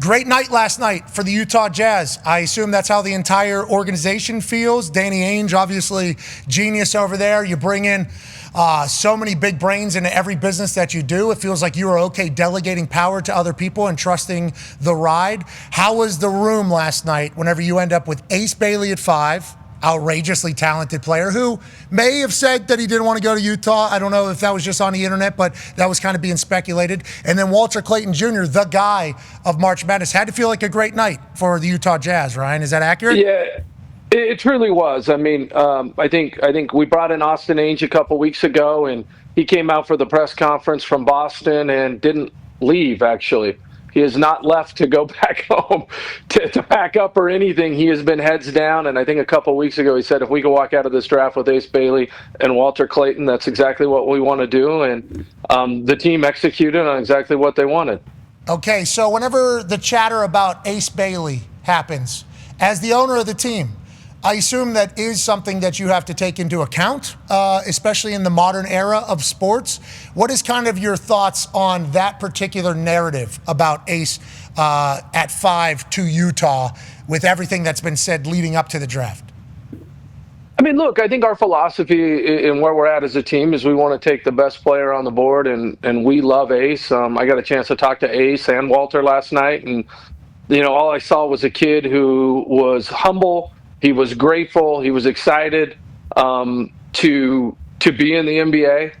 Great night last night for the Utah Jazz. I assume that's how the entire organization feels. Danny Ainge, obviously genius over there. You bring in so many big brains into every business that you do. It feels like you are okay delegating power to other people and trusting the ride. How was the room last night whenever you end up with Ace Bailey at 5, outrageously talented player who may have said that he didn't want to go to Utah. I don't know if that was just on the internet, but that was kind of being speculated. And then Walter Clayton Jr., the guy of March Madness, had to feel like a great night for the Utah Jazz. Ryan, is that accurate? Yeah, it truly was. I mean, I think we brought in Austin Ainge a couple weeks ago, and he came out for the press conference from Boston and didn't leave, actually. He has not left to go back home to pack up or anything. He has been heads down, and I think a couple weeks ago he said if we could walk out of this draft with Ace Bailey and Walter Clayton, that's exactly what we want to do, and the team executed on exactly what they wanted. Okay, so whenever the chatter about Ace Bailey happens, as the owner of the team, I assume that is something that you have to take into account, especially in the modern era of sports. What is kind of your thoughts on that particular narrative about Ace at 5 to Utah with everything that's been said leading up to the draft? I mean, look, I think our philosophy in where we're at as a team is we want to take the best player on the board, and we love Ace. I got a chance to talk to Ace and Walter last night, and, all I saw was a kid who was humble. He was grateful. He was excited to be in the NBA.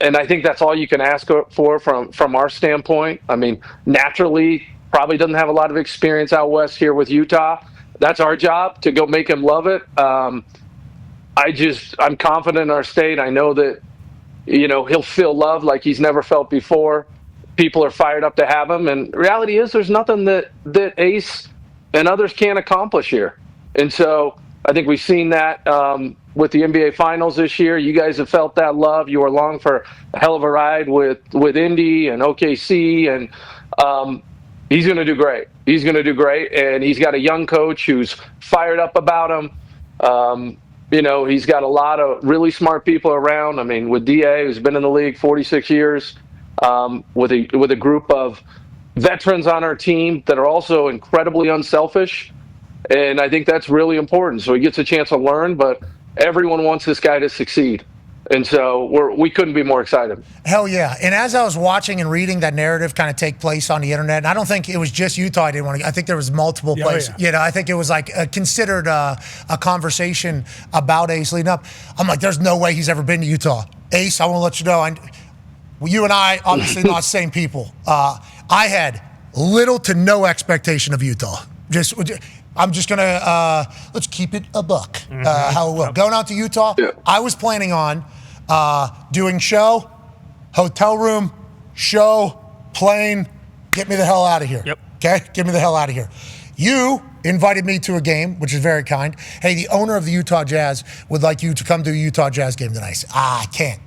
And I think that's all you can ask for from our standpoint. I mean, naturally, probably doesn't have a lot of experience out west here with Utah. That's our job, to go make him love it. I'm confident in our state. I know that, he'll feel love like he's never felt before. People are fired up to have him. And reality is there's nothing that Ace and others can't accomplish here. And so I think we've seen that with the NBA Finals this year. You guys have felt that love. You were along for a hell of a ride with Indy and OKC, and he's going to do great. He's going to do great, and he's got a young coach who's fired up about him. He's got a lot of really smart people around. I mean, with DA, who's been in the league 46 years, with a group of veterans on our team that are also incredibly unselfish. And I think that's really important. So he gets a chance to learn, but everyone wants this guy to succeed. And so we couldn't be more excited. Hell yeah. And as I was watching and reading that narrative kind of take place on the internet, and I don't think it was just Utah I didn't want to, I think there was multiple places. Yeah. I think it was like considered a conversation about Ace leading up. I'm like, there's no way he's ever been to Utah. Ace, I want to let you know, you and I, obviously not the same people. I had little to no expectation of Utah. I'm just going to, let's keep it a buck, how it will. Going out to Utah, I was planning on doing show, hotel room, show, plane, get me the hell out of here. Yep. Okay? Get me the hell out of here. You invited me to a game, which is very kind. Hey, the owner of the Utah Jazz would like you to come to a Utah Jazz game tonight. I said, I can't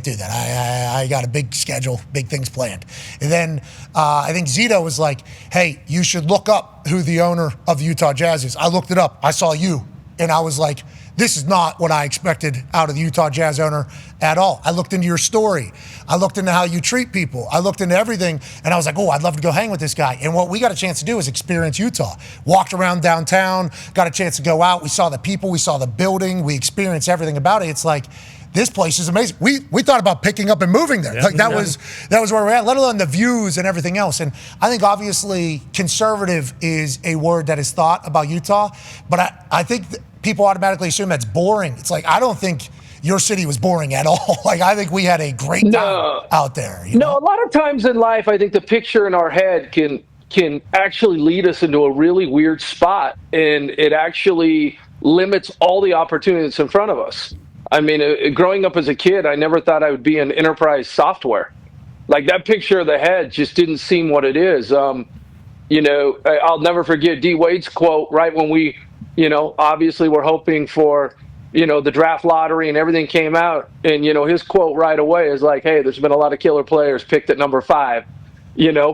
do that. I got a big schedule, big things planned. And then I think Zito was like, hey, you should look up who the owner of the Utah Jazz is. I looked it up. I saw you. And I was like, this is not what I expected out of the Utah Jazz owner at all. I looked into your story. I looked into how you treat people. I looked into everything. And I was like, oh, I'd love to go hang with this guy. And what we got a chance to do is experience Utah. Walked around downtown, got a chance to go out. We saw the people. We saw the building. We experienced everything about it. It's like, this place is amazing. We thought about picking up and moving there. That was where we're at, let alone the views and everything else. And I think obviously conservative is a word that is thought about Utah, but I think people automatically assume that's boring. It's like, I don't think your city was boring at all. Like, I think we had a great time out there. No, a lot of times in life, I think the picture in our head can actually lead us into a really weird spot, and it actually limits all the opportunities in front of us. I mean, growing up as a kid, I never thought I would be in enterprise software. Like, that picture of the head just didn't seem what it is. I'll never forget D. Wade's quote right when we, obviously we're hoping for, the draft lottery and everything came out. And, his quote right away is like, hey, there's been a lot of killer players picked at number 5,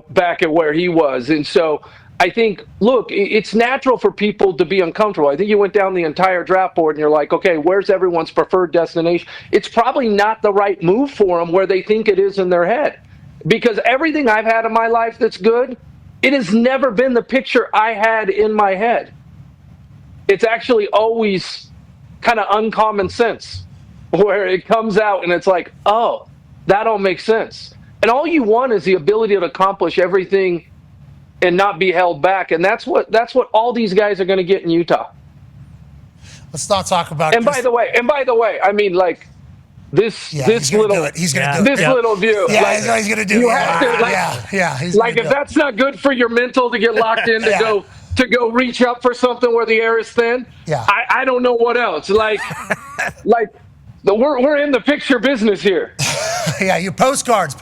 back at where he was. And so I think, look, it's natural for people to be uncomfortable. I think you went down the entire draft board and you're like, okay, where's everyone's preferred destination? It's probably not the right move for them where they think it is in their head. Because everything I've had in my life that's good It has never been the picture I had in my head. It's actually always kind of uncommon sense where it comes out and it's like, oh, that all makes sense. And all you want is the ability to accomplish everything and not be held back. And that's what all these guys are going to get in Utah. Let's not talk about. And by the way, I mean, like, this little he's gonna do it. Little view. Yeah, like, he's gonna do it. He's like, if that's not good for your mental to get locked in to go reach up for something where the air is thin. Yeah. I don't know what else. Like we're in the picture business here. Yeah, you postcards,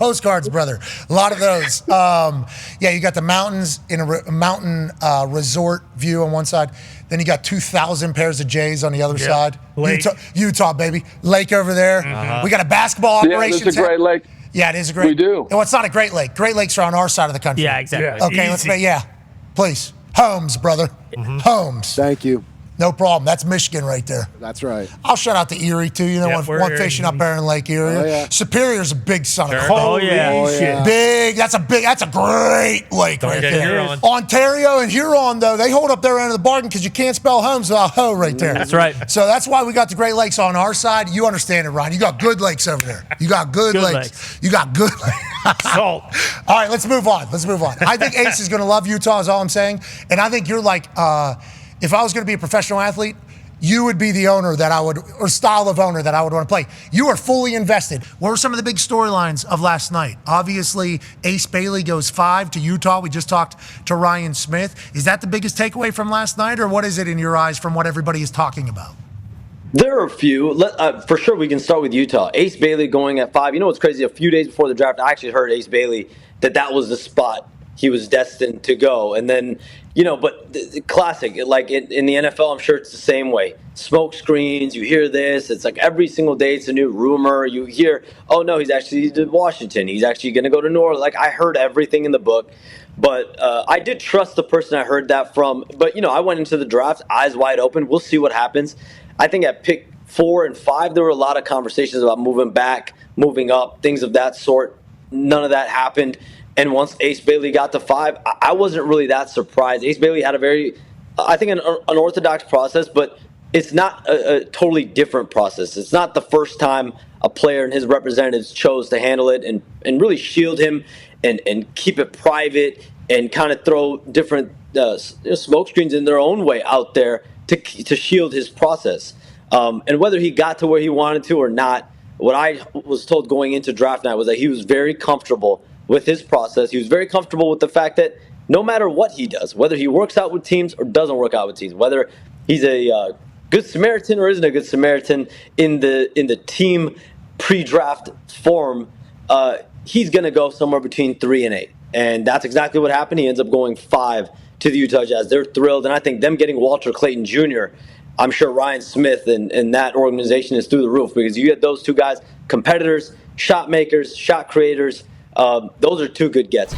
brother. A lot of those. You got the mountains in a mountain resort view on one side. Then you got 2,000 pairs of J's on the other side. Utah, baby. Lake over there. We got a basketball operation. Yeah, it's a great lake. Yeah, it is a great. We do. Well, it's not a great lake. Great Lakes are on our side of the country. Yeah, exactly. Okay, let's make, please. Holmes, brother. Holmes. Thank you. No problem. That's Michigan right there. That's right. I'll shout out to Erie, too. One fishing up there in Lake Erie. Oh, yeah. Superior's a big son of a Oh, yeah. Big. That's a great lake right there. Ontario and Huron, though, they hold up their end of the bargain because you can't spell Holmes without ho right there. That's right. So that's why we got the Great Lakes on our side. You understand it, Ryan. You got good lakes over there. You got good lakes. You got good lakes. Salt. All right, let's move on. I think Ace is going to love Utah is all I'm saying. And I think you're like, if I was going to be a professional athlete, you would be the owner that I would, or style of owner that I would want to play. You are fully invested. What were some of the big storylines of last night? Obviously, Ace Bailey goes 5 to Utah. We just talked to Ryan Smith. Is that the biggest takeaway from last night, or what is it in your eyes from what everybody is talking about? There are a few. For sure, we can start with Utah. Ace Bailey going at 5. You know what's crazy? A few days before the draft, I actually heard Ace Bailey that was the spot he was destined to go. And then, but classic. Like in the NFL, I'm sure it's the same way. Smoke screens, you hear this. It's like every single day it's a new rumor. You hear, oh, no, he's actually to Washington. He's actually going to go to New Orleans. Like, I heard everything in the book. But I did trust the person I heard that from. But, I went into the draft, eyes wide open. We'll see what happens. I think at pick 4 and 5, there were a lot of conversations about moving back, moving up, things of that sort. None of that happened. And once Ace Bailey got to 5, I wasn't really that surprised. Ace Bailey had a very, I think, an unorthodox process, but it's not a totally different process. It's not the first time a player and his representatives chose to handle it and really shield him and keep it private and kind of throw different smoke screens in their own way out there to shield his process. And whether he got to where he wanted to or not, what I was told going into draft night was that he was very comfortable with his process. He was very comfortable with the fact that no matter what he does, whether he works out with teams or doesn't work out with teams, whether he's a good Samaritan or isn't a good Samaritan in the team pre-draft form, he's going to go somewhere between 3 and 8. And that's exactly what happened. He ends up going 5 to the Utah Jazz. They're thrilled. And I think them getting Walter Clayton Jr., I'm sure Ryan Smith and that organization is through the roof because you get those two guys, competitors, shot makers, shot creators. Those are two good gets.